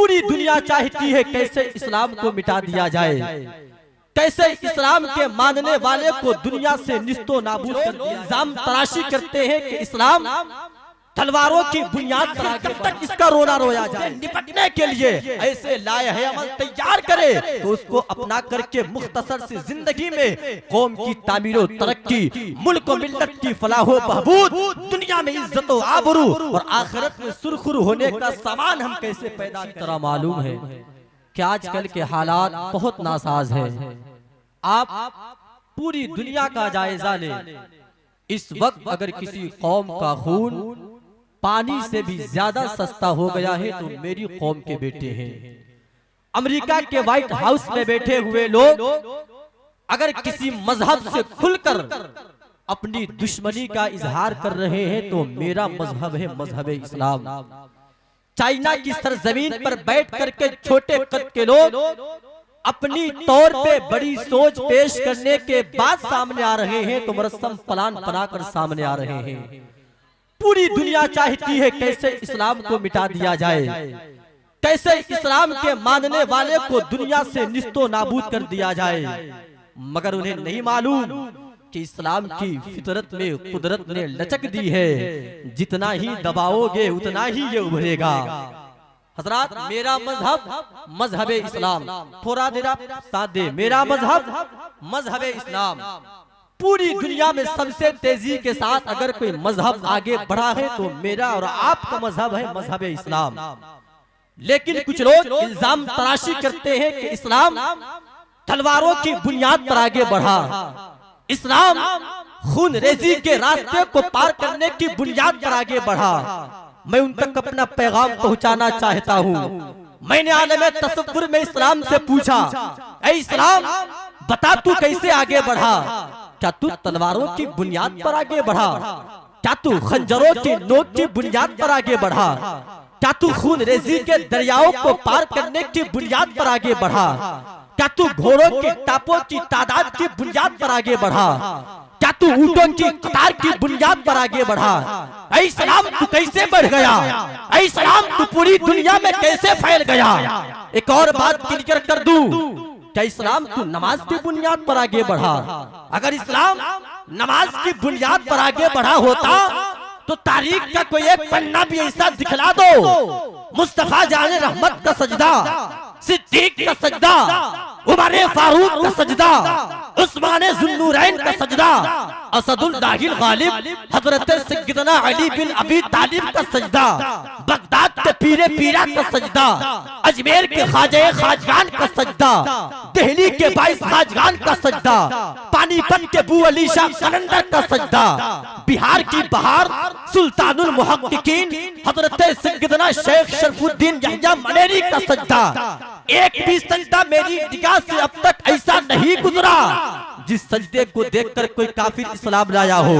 पूरी दुनिया चाहती है कैसे इस्लाम को मिटा दिया जाए, कैसे इस्लाम के मानने वाले को दुनिया से निस्तो नाबूद कर दिया। इल्जाम तराशी करते हैं कि इस्लाम तलवारों की बुनियाद पर कब तक इसका रोना रोया जाए। निपटने के लिए ऐसे लाए है अमल तैयार करे तो उसको अपना करके मुख्तसर सी जिंदगी में कौम की तामीरो तरक्की, मुल्क और मिल्लत की फलाहो बहबूद, दुनिया में इज्जत और आबरू और आखिरत में सुरखुर होने का सामान हम कैसे पैदा की तरह मालूम है कि आजकल के हालात बहुत नासाज है। आप पूरी दुनिया का जायजा ले, इस वक्त अगर किसी कौम का खून पानी से भी ज्यादा सस्ता हो गया है तो मेरी कौम के बेटे हैं। अमेरिका के व्हाइट हाउस में बैठे हुए लोग अगर किसी मजहब से खुलकर अपनी दुश्मनी का इजहार कर रहे हैं तो मेरा मजहब है मजहब इस्लाम। चाइना की सरजमीन पर बैठ करके छोटे कद के लोग अपनी तौर पे बड़ी सोच पेश करने के बाद सामने आ रहे हैं तो मरसम प्लान बनाकर सामने आ रहे हैं। पूरी दुनिया चाहती है कैसे इस्लाम को मिटा दिया जाए, कैसे इस्लाम के मानने वाले को दुनिया से निस्तो नाबूद कर दिया जाए, मगर उन्हें नहीं मालूम कि इस्लाम की फितरत में कुदरत ने लचक दी है, जितना ही दबाओगे उतना ही ये उभरेगा। हजरात, मेरा मजहब मजहब इस्लाम, थोड़ा देर आप साथ दे, मेरा मजहब मजहब इस्लाम। पूरी दुनिया में सबसे तेजी के साथ अगर कोई मजहब आगे बढ़ा है तो मेरा और आपका मजहब है मजहब इस्लाम। लेकिन कुछ लोग इल्जाम तराशी करते हैं कि इस्लाम तलवारों की बुनियाद पर आगे बढ़ा, इस्लाम खून रेजी के रास्ते को पार करने की बुनियाद पर आगे बढ़ा। मैं उन तक अपना पैगाम पहुंचाना चाहता हूं। मैंने आलम तसव्वुर में इस्लाम से पूछा, ऐ इस्लाम बता तू कैसे आगे बढ़ा? क्या तू तलवारों की बुनियाद पर आगे बढ़ा? क्या तू खंजरों की नोक की बुनियाद पर आगे बढ़ा? क्या तू खून रेजी के दरियाओं को पार करने की बुनियाद पर आगे बढ़ा? क्या तू घोड़ों की टापों की तादाद की बुनियाद पर आगे बढ़ा? क्या तू ऊंटों की कतार की बुनियाद पर आगे बढ़ा? ऐ इस्लाम तू कैसे बढ़ गया? ऐ इस्लाम तू पूरी दुनिया में कैसे फैल गया? एक और बात क्लियर कर दूं, क्या इस्लाम तू नमाज की बुनियाद पर आगे बढ़ा? अगर इस्लाम नमाज की बुनियाद पर आगे बढ़ा होता तो तारीख का कोई एक पन्ना भी ऐसा दिखला दो, मुस्तफा जाने रहमत का सजदा, सिद्दीक का सजदा, उमर फारूक का सजदा, उस्मान जुन्नूरैन का सजदा, असदुल दाहिल गालिब हजरत सैयदना अली बिन अबी तालिब का सजदा, बगदाद के पीरे पीरा का सजदा, अजमेर के ख्वाजा खाजगान का सजदा, दिल्ली के 22 खाजगान का सजदा, पानीपत के बू अली शाह कलंदर का सजदा, बिहार की बहार सुल्तानुल मुहक्किकीन हजरत सैयदना शेख शरफुद्दीन यहया मनेरी का सजदा। एक भी सजदा मेरी निगाह से अब तक ऐसा नहीं गुजरा जिस सजदे को देखकर कोई काफिर इस्लाम लाया हो।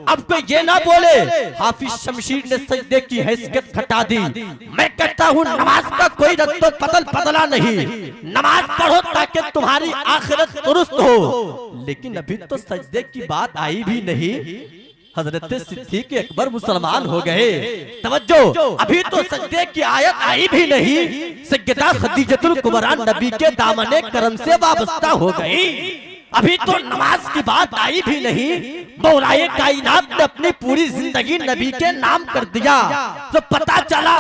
अब कोई ये ना बोले हाफिज शमशीर ने सजदे की हैसियत घटा दी। मैं कहता हूँ नमाज का कोई रद्दो बदल बदला नहीं, नमाज पढ़ो ताकि तुम्हारी आखिरत दुरुस्त हो। लेकिन अभी तो सजदे की बात आई भी नहीं, हजरत सिद्दीक अकबर मुसलमान हो गए। तवज्जो, अभी तो सजदे की आयत आई भी नहीं, सैयदा खदीजतुल कुबरा नबी के दामने करम से वाबस्ता हो गई। अभी तो नमाज की बात आई भी नहीं, मौलाए कायनात ने अपनी पूरी जिंदगी नबी के नाम कर दिया तो पता चला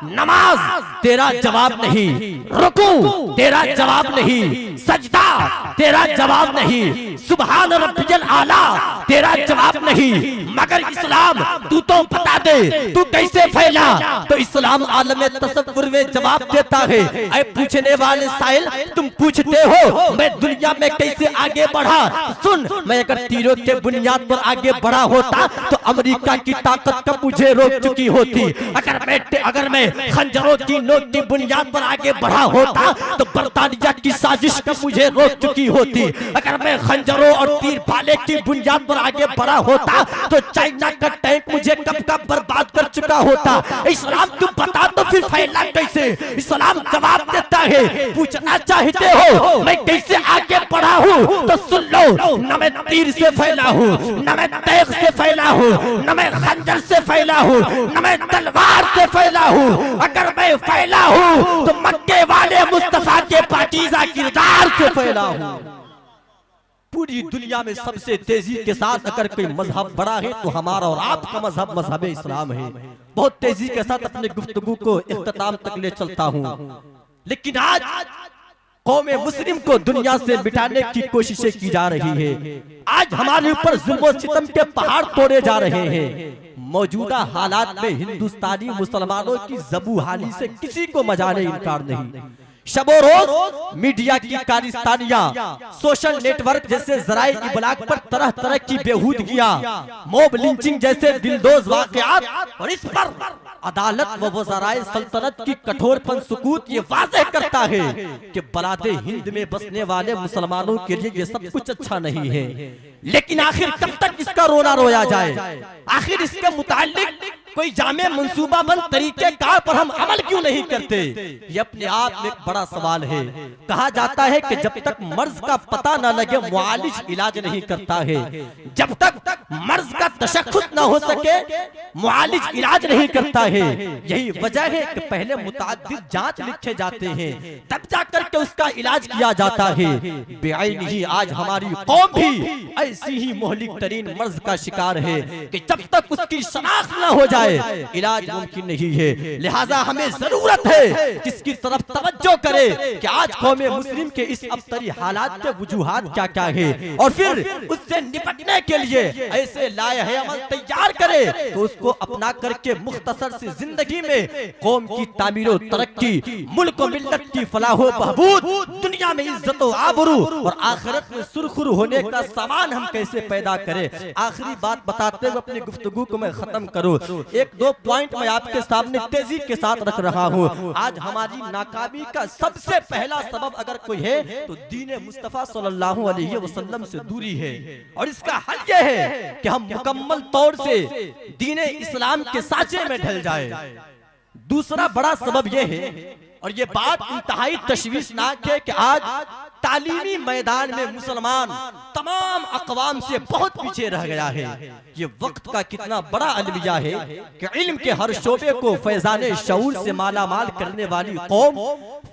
नमाज तेरा जवाब नहीं, रुकू तेरा जवाब नहीं, सजदा तेरा जवाब नहीं, सुभान रब्बियल आला तेरा जवाब नहीं, मगर इस्लाम तू तो बता दे तू कैसे फैला। तो इस्लाम आलम तसव्वुर में जवाब देता है, ऐ पूछने वाले साइल तुम पूछते हो मैं दुनिया में कैसे आगे बढ़ा? सुन, मैं अगर तीरों के बुनियाद पर आगे बढ़ा होता तो अमेरिका की ताकत कब मुझे रोक चुकी होती। अगर मैं खंजरों की नोक की बुनियाद पर आगे बढ़ा होता तो बरतानिया की साजिश कब मुझे रोक चुकी होती। अगर मैं खंजरों और तीर भाले की बुनियाद पर आगे बढ़ा होता तो चाइना का टैंक मुझे कब का बर्बाद कर चुका होता। इस्लाम तुम बता तो फिर फैला कैसे? इस्लाम जवाब देता है, पूछना चाहते हो मैं कैसे आगे बढ़ा हूँ तो सुन लो, न मैं तीर से फैला हूँ, न मैं टैंक से फैला हूँ, न मैं खंजर से फैला हूँ, न मैं तलवार से फैला हूँ। अगर मैं फैला हूँ तो मक्के वाले मुस्तफा के पाकीज़ा किरदार से फैला हूँ। पूरी दुनिया में सबसे तेजी के साथ अगर कोई मजहब बड़ा है तो हमारा और आपका मजहब मजहब इस्लाम है। बहुत तेजी के साथ अपने गुफ्तगू को इख्तिताम तक ले चलता हूँ, लेकिन आज कौम मुस्लिम को दुनिया से मिटाने की कोशिशें की जा रही है। आज हमारे ऊपर जुल्म और सितम के पहाड़ तोड़े जा रहे हैं। मौजूदा हालात में हिंदुस्तानी मुसलमानों की ज़बूहाली से किसी को मजाने इनकार नहीं। शबो रोज मीडिया की कारिस्तानियां, सोशल नेटवर्क जैसे ज़राए इब्लाग पर तरह तरह की बेहूदगियां, मॉब लिंचिंग जैसे दिलदोज वाक़यात, और इस पर अदालत व वज़राए सल्तनत की कठोरपन सुकूत ये वाज़ेह करता है कि बलाते हिंद में बसने वाले मुसलमानों के लिए ये सब कुछ अच्छा नहीं है। लेकिन आखिर कब तक इसका रोना रोया जाए? आखिर इसके मुताल्लिक कोई जामे मंसूबाबंद तरीके कार पर हम अमल क्यों नहीं करते? ये अपने आप में एक बड़ा सवाल है। कहा जाता है कि जब तक मर्ज का पता न लगे मुआलिज इलाज नहीं करता है। जब तक मर्ज का तशख्खुस न हो सके मुआलिज इलाज नहीं करता है। यही वजह है कि पहले मुतअद्दिद जांच लिखे जाते हैं, तब जाकर के उसका इलाज किया जाता है। बेआईन ही आज हमारी कौम भी ऐसी ही मोहलिक तरीन मर्ज का शिकार है कि जब तक उसकी शनाख्त न हो जाए इलाज मुमकिन नहीं है। लिहाजा हमें जरूरत है किसकी तरफ तवज्जो करे कि आज कौम मुस्लिम के इस अबतरी हालात के वजूहात क्या क्या है, और फिर उससे निपटने के लिए ऐसे लाए अमल तैयार करे तो उसको अपना करके मुख्तसर सी जिंदगी में कौम की तामीर तरक्की, मुल्क और मिल्लत की फलाह बहबूद, दुनिया में इज्जत और आबरू और आखिरत में सुरखुर होने का सामान हम कैसे पैदा करें। आखिरी बात बताते हुए अपनी गुफ्तगू को मैं खत्म करूं। एक दो पॉइंट मैं आपके सामने तेजी के साथ रख रहा हूँ। आज हमारी नाकामी का सबसे पहला सबब अगर कोई है तो दीन मुस्तफा सल्लल्लाहु अलैहि वसल्लम से दूरी है, और इसका हल यह है कि हम मुकम्मल तौर से दीन इस्लाम के साँचे में ढल जाए। दूसरा बड़ा सबब यह है, और ये बात इंतहाई तशवीशनाक है, कि आज तालीमी मैदान में मुसलमान तमाम अक़वाम से बहुत पीछे रह गया है। ये वक्त का कितना बड़ा अलविया है कि इल्म के हर शोबे को फैजाने शऊर से माला माल करने वाली कौम,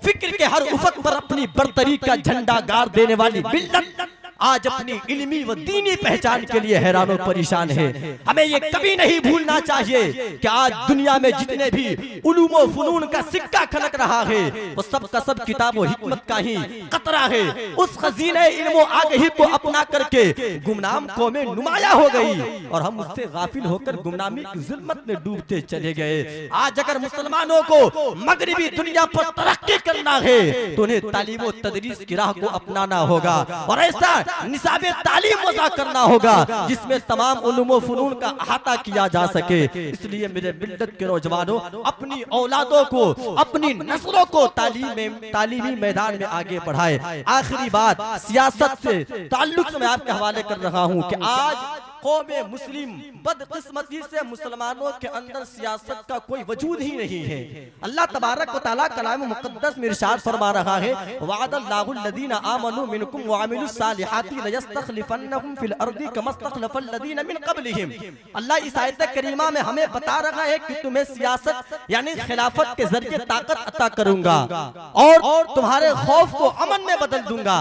फिक्र के हर उफक पर अपनी बरतरी का झंडा गाड़ देने वाली मिल्लत आज अपनी इल्मी व दीनी पहचान के लिए हैरान और परेशान है। हमें ये कभी नहीं भूलना चाहिए कि आज दुनिया में जितने भी उलूम व फनून का सिक्का खनक रहा है वो सब का सब किताब व हिकमत का ही कतरा है। उस खजीने इल्म व आगही को अपना करके गुमनाम कौमें नुमाया हो गई और हम उससे गाफिल होकर गुमनामी की जुल्मत में डूबते चले गए। आज अगर मुसलमानों को मगरिबी दुनिया पर तरक्की करना है तो उन्हें तालीम व तदरीस की राह को अपनाना होगा, और ऐसा निसाबे तालीम वज़ा करना होगा जिसमें तमाम उलूम व फनून का अहाता किया जा सके। इसलिए मेरे मिल्लत के नौजवानों, अपनी औलादों को, अपनी नस्लों को तालीमी मैदान में आगे बढ़ाए। आखिरी बात सियासत से ताल्लुक से मैं आपके हवाले कर रहा हूँ कि आज कौम मुस्लिम बदकिस्मती से मुसलमानों के अंदर सियासत का कोई वजूद ही नहीं है। अल्लाह तबारक व तआला कलाम मुक़द्दस में इरशाद फरमा रहा है, वअदल्लाहु लदीना आमनू मिनकुम व अमिलुस सालिहाति लयस्तखलिफन्नहुम फिल अर्दि कमस्तखलफल लदीना मिन क़ब्लिहिम। अल्लाह इस आयत करीमा में हमें बता रहा है कि तुम्हें सियासत यानी खिलाफत के जरिए ताकत अता करूंगा और तुम्हारे खौफ को अमन में बदल दूंगा।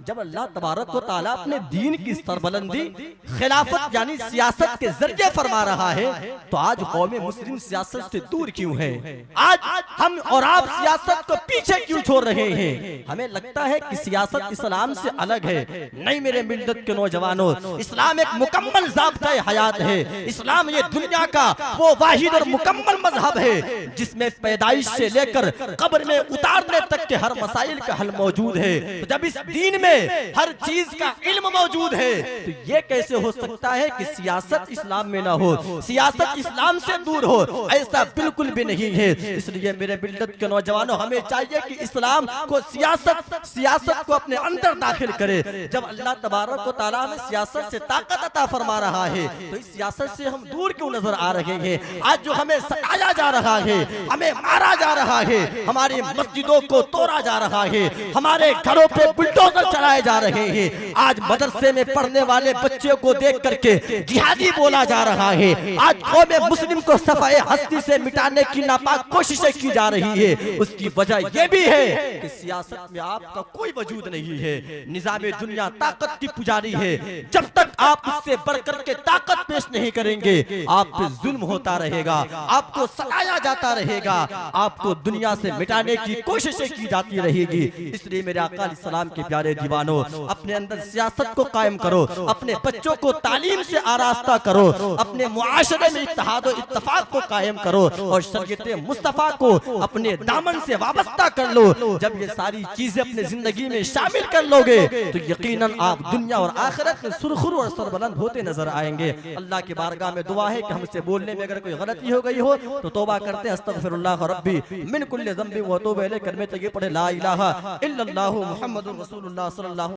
जब अल्लाह तबारक व तआला अपने दीन की सरबलंदी खिलाफत यानी सियासत के जरिए फरमा रहा है तो आज कौम मुस्लिम सियासत से दूर क्यों है? आज हम और आप सियासत को पीछे क्यों छोड़ रहे हैं? हमें लगता है कि सियासत इस्लाम से अलग है। नहीं मेरे मिल्लत के नौजवानों, इस्लाम एक मुकम्मल ज़ाब्ता हयात है। इस्लाम ये दुनिया का वो वाहिद और मुकम्मल मजहब है जिसमें पैदाइश से लेकर कब्र में उतारने तक के हर मसाइल का हल मौजूद है। तो जब इस दीन में हर चीज का इल्म मौजूद है तो ये कैसे हो सकता सकता है कि सियासत इस्लाम में ना हो, सियासत इस्लाम से दूर हो, ऐसा बिल्कुल भी नहीं है। इसलिए मेरे मिल्लत के नौजवानों, हमें चाहिए कि इस्लाम को सियासत को अपने अंदर दाखिल करे। जब अल्लाह तबारक व तआला हमें सियासत से ताकत अता फरमा रहा है, तो इस सियासत से हम दूर क्यों नजर आ रहे हैं? आज जो हमें सताया जा रहा है, हमें मारा जा रहा है, हमारी मस्जिदों को तोड़ा जा रहा है, हमारे घरों पे बुलडोजर चलाए जा रहे हैं, आज मदरसे में पढ़ने वाले बच्चे को देख करके जिहादी बोला जा रहा है, आज कौम मुस्लिम को सफाए हस्ती से मिटाने की नापाक कोशिशें की जा रही है। उसकी वजह यह भी है कि सियासत में आपका कोई वजूद नहीं है। निजामे दुनिया ताकत की पुजारी है, जब तक आप उससे बढ़कर के ताकत पेश नहीं करेंगे, आप पे जुल्म होता रहेगा, आपको सताया जाता रहेगा, आपको दुनिया से मिटाने की कोशिशें की जाती रहेगी। इसलिए मेरे आका सलाम के प्यारे दीवानों, अपने अंदर सियासत को कायम करो, अपने बच्चों को तालीम से आरास्ता करो, अपने मुआशरे में इत्तेहाद और इत्तफाक को कायम करो और शरीयत मुस्तफा को अपने दामन से वाबस्ता कर लो। जब ये सारी चीजें अपने जिंदगी में शामिल कर लोगे तो यकीनन आप दुनिया और आखिरत में सुरखुरु और सरबुलंद होते नजर आएंगे। अल्लाह की बारगाह में दुआ है कि हमसे बोलने में अगर कोई गलती हो गई हो तो तौबा करते हैं, अस्तगफिरुल्लाह रब्बी मिन कुल्लि ज़ंबि व अतूबु इलैहि, कलमे तय्यब पढ़े ला इलाहा इल्लल्लाहु मुहम्मदुर रसूलुल्लाह सल्लल्लाहु